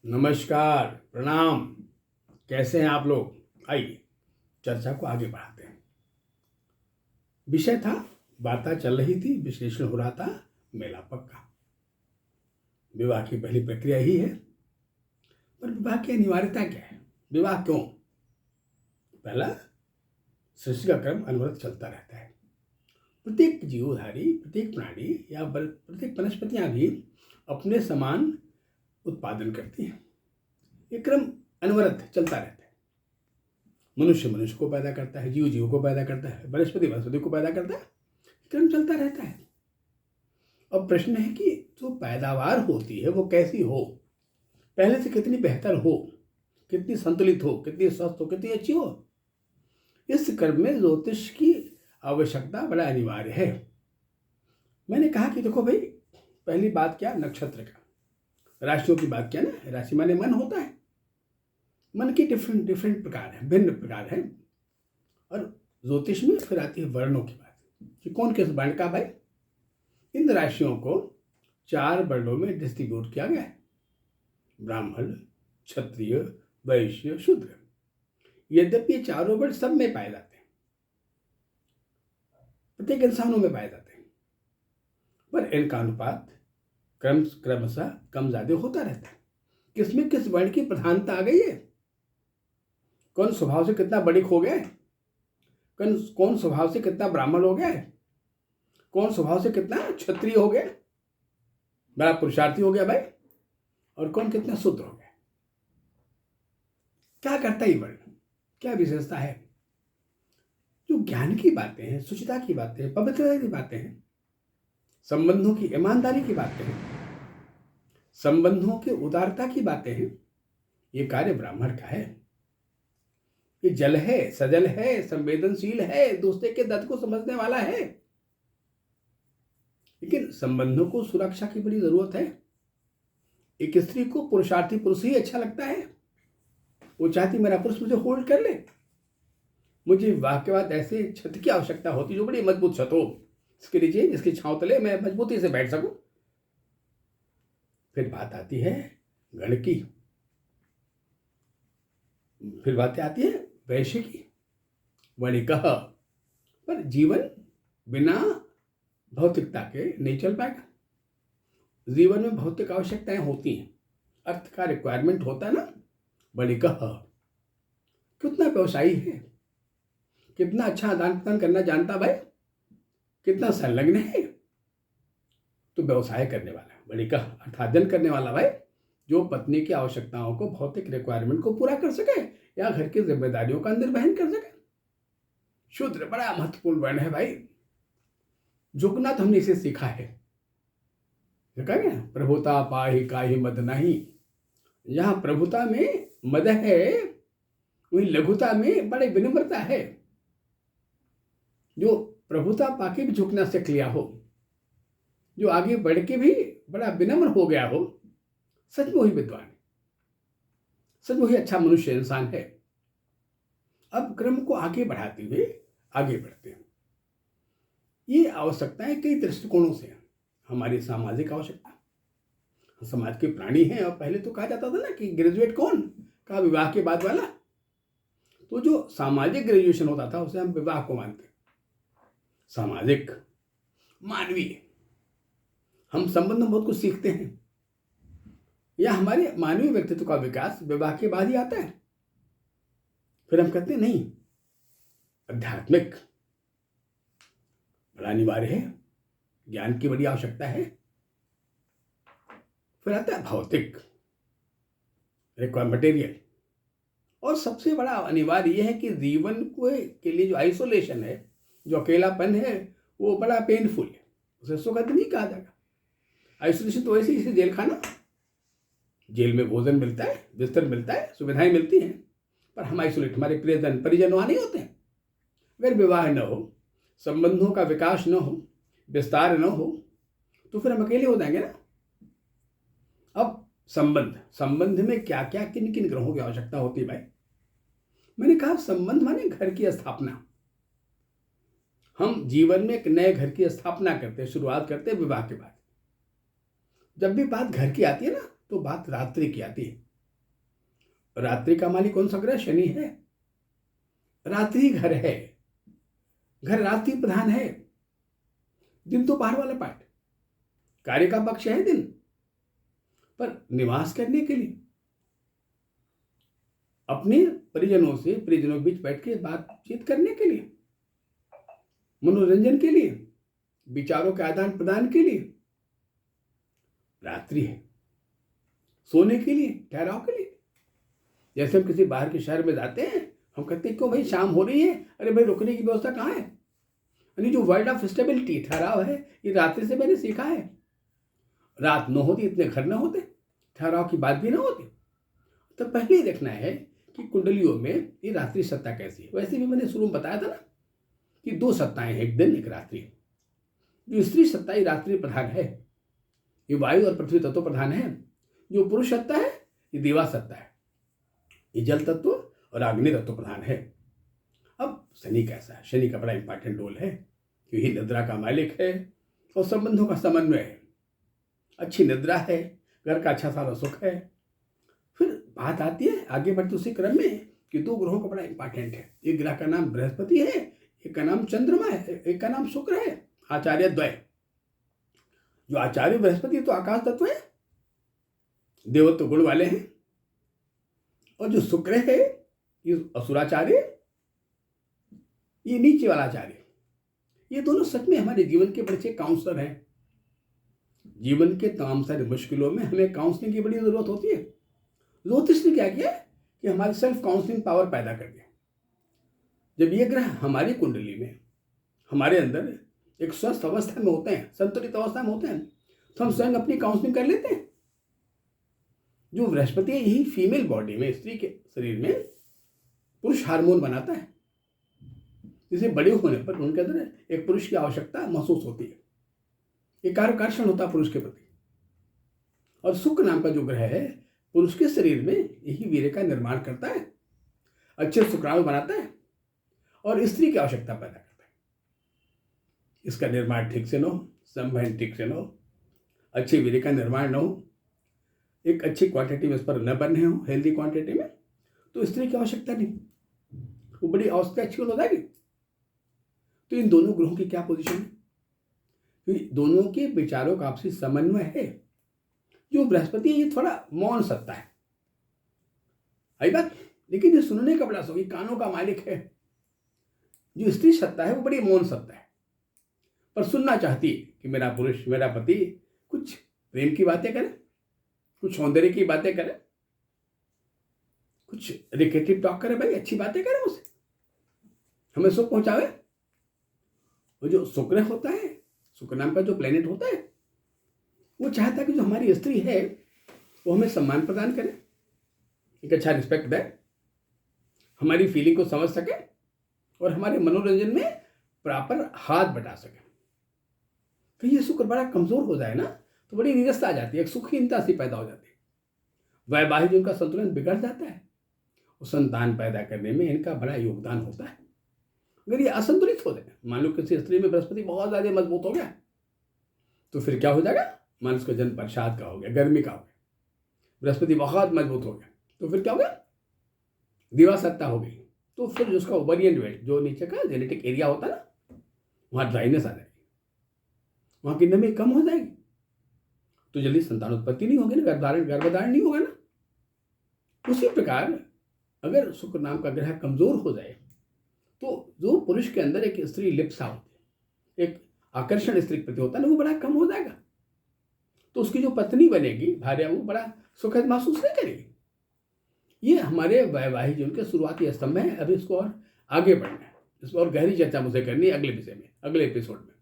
नमस्कार, प्रणाम। कैसे हैं आप लोग? आइए चर्चा को आगे बढ़ाते हैं। विषय था, वार्ता चल रही थी, विश्लेषण हो रहा था, मेला पक्का। विवाह की पहली प्रक्रिया ही है, पर विवाह की अनिवार्यता क्या है? विवाह क्यों? पहला, सृष्टि का क्रम अनवरत चलता रहता है। प्रत्येक जीवधारी, प्रत्येक प्राणी या प्रत्येक वनस्पतियां भी अपने समान उत्पादन करती हैं। ये क्रम अनवरत चलता रहता है। मनुष्य मनुष्य को पैदा करता है, जीव जीव को पैदा करता है, वनस्पति वनस्पति को पैदा करता है। क्रम चलता रहता है। अब प्रश्न है कि जो पैदावार होती है वो कैसी हो, पहले से कितनी बेहतर हो, कितनी संतुलित हो, कितनी स्वस्थ हो, कितनी अच्छी हो। इस क्रम में ज्योतिष की आवश्यकता बड़ा अनिवार्य है। मैंने कहा कि देखो भाई, पहली बात क्या, नक्षत्र का, राशियों की बात क्या ना। राशि माने मन होता है। मन के डिफरेंट प्रकार हैं, भिन्न प्रकार हैं। और ज्योतिष में फिर आती है वर्णों की बात कि कौन किस वर्ण का। भाई, इन राशियों को 4 वर्णों में डिस्ट्रीब्यूट किया गया है: ब्राह्मण, क्षत्रिय, वैश्य, शूद्र। यद्यपि ये चारों वर्ण सब में पाए जाते हैं, प्रत्येक इंसानों में पाए जाते हैं, पर इनका अनुपात क्रमशः कम ज्यादा होता रहता है। किसमें किस वर्ण की प्रधानता आ गई है, कौन स्वभाव से कितना बड़िक हो गया है, कौन स्वभाव से कितना ब्राह्मण हो गया है, कौन स्वभाव से कितना क्षत्रिय हो गया, बड़ा पुरुषार्थी हो गया भाई, और कौन कितना शूद्र हो गया। क्या करता है ये वर्ण, क्या विशेषता है? जो ज्ञान की बातें हैं, शुचिता की बातें हैं, पवित्रता की बातें हैं, संबंधों की ईमानदारी की बातें हैं, संबंधों की उदारता की बातें हैं, ये कार्य ब्राह्मण का है। ये जल है, सजल है, संवेदनशील है, दूसरे के दर्द को समझने वाला है। लेकिन संबंधों को सुरक्षा की बड़ी जरूरत है। एक स्त्री को पुरुषार्थी पुरुष ही अच्छा लगता है। वो चाहती मेरा पुरुष मुझे होल्ड कर ले। मुझे विवाह के बाद ऐसे छत की आवश्यकता होती जो बड़ी मजबूत छत हो, इसके नीचे जिसकी छांव तले मैं मजबूती से बैठ सकूं। फिर बात आती है गण की, फिर बातें आती है वैश्य की, वणिकः। पर जीवन बिना भौतिकता के नहीं चल पाएगा। जीवन में भौतिक आवश्यकताएं होती हैं, अर्थ का रिक्वायरमेंट होता है ना। वणिकः कितना व्यवसायी है, कितना अच्छा आदान प्रदान करना जानता भाई, कितना संलग्न है। तो व्यवसाय करने वाला वणिकः अर्थार्जन करने वाला भाई, जो पत्नी की आवश्यकताओं को, भौतिक रिक्वायरमेंट को पूरा कर सके या घर की जिम्मेदारियों का निर्वहन कर सके। शूद्र बड़ा महत्वपूर्ण वर्ण है भाई। झुकना तो हमने इसे सीखा है। देखा गया, प्रभुता पाहि काहि मद नहीं। जहां प्रभुता में मद है, वही लघुता में बड़े विनम्रता है। जो प्रभुता पाके भी झुकना सीख लिया हो, जो आगे बढ़ के भी बड़ा विनम्र हो गया हो, सच में वही विद्वान है, सच में वही अच्छा मनुष्य इंसान है। अब क्रम को आगे बढ़ाते हुए आगे बढ़ते हैं। ये आवश्यकताएं कई दृष्टिकोणों से हैं। हमारी सामाजिक आवश्यकता, समाज के प्राणी हैं। और पहले तो कहा जाता था ना कि ग्रेजुएट कौन, कहा विवाह के बाद वाला। तो जो सामाजिक ग्रेजुएशन होता था उसे हम विवाह को मानते। सामाजिक, मानवीय, हम संबंध में बहुत कुछ सीखते हैं, या हमारे मानवीय व्यक्तित्व का विकास विवाह के बाद ही आता है। फिर हम कहते हैं नहीं, आध्यात्मिक बड़ा अनिवार्य है, ज्ञान की बड़ी आवश्यकता है। फिर आता है भौतिक, मटेरियल। और सबसे बड़ा अनिवार्य यह है कि जीवन के लिए जो आइसोलेशन है, जो अकेलापन है, वो बड़ा पेनफुल है। उसे सुखद नहीं कहा जाएगा। आइसोलेशन तो वैसे ही जेल खाना, जेल में भोजन मिलता है, बिस्तर मिलता है, सुविधाएं मिलती हैं, पर हम आइसोलेट, हमारे प्रियजन परिजन वहां नहीं होते हैं। अगर विवाह न हो, संबंधों का विकास न हो, विस्तार न हो, तो फिर हम अकेले हो जाएंगे ना। अब संबंध में क्या क्या, किन किन ग्रहों की आवश्यकता होती है भाई? मैंने कहा संबंध माने घर की स्थापना। हम जीवन में एक नए घर की स्थापना करते हैं, शुरुआत करते हैं विवाह के बाद। जब भी बात घर की आती है ना, तो बात रात्रि की आती है। रात्रि का मालिक कौन सा ग्रह? शनि है। रात्रि घर है, घर रात्रि प्रधान है। दिन तो बाहर वाला पार्ट, कार्य का पक्ष है दिन, पर निवास करने के लिए, अपने परिजनों के बीच बैठ के बातचीत करने के लिए, मनोरंजन के लिए, विचारों के आदान प्रदान के लिए रात्रि है। सोने के लिए, ठहराव के लिए। जैसे हम किसी बाहर के शहर में जाते हैं, हम कहते हैं क्यों भाई शाम हो रही है, अरे भाई रुकने की व्यवस्था कहाँ है? यानी जो वर्ड ऑफ स्टेबिलिटी, ठहराव है, ये रात्रि से मैंने सीखा है। रात न होती इतने घर न होते, ठहराव की बात भी ना होती। तो पहले ही देखना है कि कुंडलियों में ये रात्रि सत्ता कैसी है। वैसे भी मैंने शुरू में बताया था ना कि 2 सत्ताएं हैं, एक दिन एक रात्रि। जो स्त्री सत्ता ये रात्रि प्रधान है, ये वायु और पृथ्वी तत्व प्रधान है। जो पुरुष सत्ता है ये दिवा सत्ता है, ये जल तत्व और अग्नि तत्व प्रधान है। अब शनि कैसा है? शनि का बड़ा इंपॉर्टेंट रोल है, क्योंकि निद्रा का मालिक है और संबंधों का समन्वय है। अच्छी निद्रा है, घर का अच्छा सारा सुख है। फिर बात आती है आगे बढ़ते उसी क्रम में कि 2 ग्रहों का बड़ा इंपॉर्टेंट है। एक ग्रह का नाम बृहस्पति है, एक का नाम चंद्रमा है, एक का नाम शुक्र है। आचार्य द्वय, जो आचार्य बृहस्पति तो आकाश तत्व है, देवत्व गुण वाले हैं, और जो शुक्र है ये असुराचार्य, ये नीचे वाला आचार्य। ये दोनों सच में हमारे जीवन के बड़े अच्छे काउंसलर हैं। जीवन के तमाम सारी मुश्किलों में हमें काउंसलिंग की बड़ी जरूरत होती है। ज्योतिष ने क्या किया कि हमारी सेल्फ काउंसलिंग पावर पैदा कर दिया। जब ये ग्रह हमारी कुंडली में, हमारे अंदर एक स्वस्थ अवस्था में होते हैं, संतुलित अवस्था में होते हैं, तो हम स्वयं अपनी काउंसलिंग कर लेते हैं। जो बृहस्पति है यही फीमेल बॉडी में, स्त्री के शरीर में पुरुष हार्मोन बनाता है, जिसे बड़े होने पर उनके अंदर एक पुरुष की आवश्यकता महसूस होती है। एक आकर्षण होता है पुरुष के प्रति। और शुक्र नाम का जो ग्रह है पुरुष के शरीर में यही वीर्य का निर्माण करता है, अच्छे शुक्राणु बनाता है और स्त्री की आवश्यकता पैदा करता है। इसका निर्माण ठीक से न हो, संवहन ठीक से न हो, अच्छे वीर्य का निर्माण न हो, एक अच्छी क्वांटिटी में इस पर न बने हो, हेल्दी क्वांटिटी में, तो स्त्री की आवश्यकता नहीं, वो बड़ी अवस्था अच्छी हो जाएगी। तो इन दोनों ग्रहों की क्या पोजीशन है? क्योंकि दोनों के विचारों का आपसी समन्वय है। जो बृहस्पति ये थोड़ा मौन सत्ता है, आई बात, लेकिन ये सुनने का बड़ा शौक, कानों का मालिक है। जो स्त्री सत्ता है वो बड़ी मौन सत्ता है, पर सुनना चाहती है कि मेरा पुरुष, मेरा पति कुछ प्रेम की बातें करे, कुछ सौंदर्य की बातें करे, कुछ रिकेटिव टॉक करे, भाई अच्छी बातें करे, मुझसे हमें सुख पहुंचावे। वो जो शुक्र होता है, शुक्र नाम का जो प्लेनेट होता है, वो चाहता है कि जो हमारी स्त्री है वो हमें सम्मान प्रदान करे, एक अच्छा रिस्पेक्ट दे, हमारी फीलिंग को समझ सके और हमारे मनोरंजन में प्रॉपर हाथ बटा सके। तो ये शुक्र बड़ा कमजोर हो जाए ना तो बड़ी नीरसता आ जाती है, एक सुखहीनता सी पैदा हो जाती है, वैवाहिक उनका संतुलन बिगड़ जाता है। और संतान पैदा करने में इनका बड़ा योगदान होता है। अगर ये असंतुलित हो जाए, मान लो किसी स्त्री में बृहस्पति बहुत ज़्यादा मजबूत हो गया, तो फिर क्या हो जाएगा? मान लो उसका जन्म बरसात का हो गया, गर्मी का हो गया, बृहस्पति बहुत मजबूत हो गया, तो फिर क्या हो गया? दिवा सत्ता हो गई। तो फिर उसका ओवरियन वेट, जो नीचे का जेनेटिक एरिया होता है ना, वहाँ ड्राइनेस आ जाएगी, वहाँ की नमी कम हो जाएगी, तो जल्दी संतान उत्पत्ति नहीं होगी ना, गर्भधारण नहीं होगा ना। उसी प्रकार अगर शुक्र नाम का ग्रह कमजोर हो जाए तो जो पुरुष के अंदर एक स्त्री लिप्सा होती है, एक आकर्षण स्त्री के प्रति होता है ना, वो बड़ा कम हो जाएगा। तो उसकी जो पत्नी बनेगी, भार्या, वो बड़ा सुखद महसूस नहीं करेगी। ये हमारे वैवाहिक जीवन के शुरुआती स्तंभ है। अभी इसको और आगे बढ़ना है, इसको और गहरी चर्चा मुझे करनी है अगले विषय में, अगले एपिसोड में।